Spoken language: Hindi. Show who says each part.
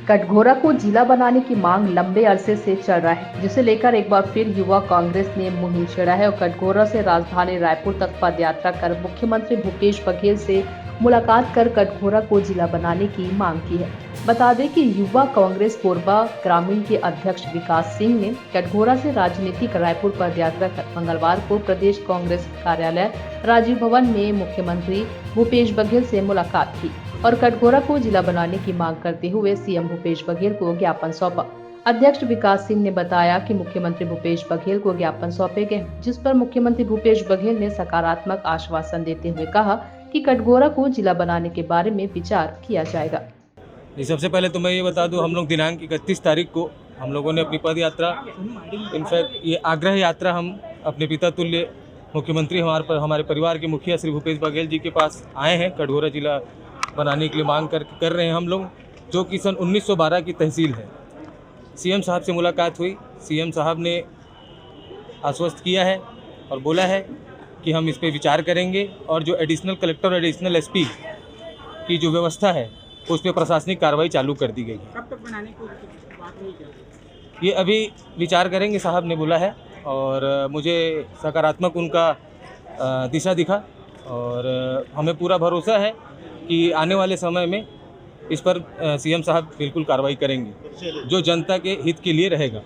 Speaker 1: कटघोरा को जिला बनाने की मांग लंबे अरसे से चल रहा है, जिसे लेकर एक बार फिर युवा कांग्रेस ने मुहिम छेड़ा है और कटघोरा से राजधानी रायपुर तक पदयात्रा कर मुख्यमंत्री भूपेश बघेल से मुलाकात कर कटघोरा को जिला बनाने की मांग की है। बता दें कि युवा कांग्रेस कोरबा ग्रामीण के अध्यक्ष विकास सिंह ने कटघोरा से राजनीतिक रायपुर पदयात्रा कर मंगलवार को प्रदेश कांग्रेस कार्यालय राजीव भवन में मुख्यमंत्री भूपेश बघेल से मुलाकात की और कटघोरा को जिला बनाने की मांग करते हुए सीएम भूपेश बघेल को ज्ञापन सौंपा। अध्यक्ष विकास सिंह ने बताया कि मुख्यमंत्री भूपेश बघेल को ज्ञापन सौंपे गए, जिस पर मुख्यमंत्री भूपेश बघेल ने सकारात्मक आश्वासन देते हुए कहा कि कटघोरा को जिला बनाने के बारे में विचार किया जाएगा।
Speaker 2: सबसे पहले तो मैं ये बता दूं, हम लोग दिनांक 31 तारीख को हम लोगों ने अपनी पद यात्रा, इनफैक्ट ये आग्रह यात्रा हम अपने पिता तुल्य मुख्यमंत्री हमारे परिवार के मुखिया श्री भूपेश बघेल जी के पास आए हैं। कटघोरा जिला बनाने के लिए मांग कर रहे हैं हम लोग, जो कि सन 1912 की तहसील है। सीएम साहब से मुलाकात हुई, सीएम साहब ने आश्वस्त किया है और बोला है कि हम इस पे विचार करेंगे और जो एडिशनल कलेक्टर और एडिशनल एसपी की जो व्यवस्था है उस पर प्रशासनिक कार्रवाई चालू कर दी गई है।
Speaker 3: कब तक बनाने को बात नहीं क्या?
Speaker 2: ये अभी विचार करेंगे, साहब ने बोला है, और मुझे सकारात्मक उनका दिशा दिखा और हमें पूरा भरोसा है कि आने वाले समय में इस पर सीएम साहब बिल्कुल कार्रवाई करेंगे, जो जनता के हित के लिए रहेगा।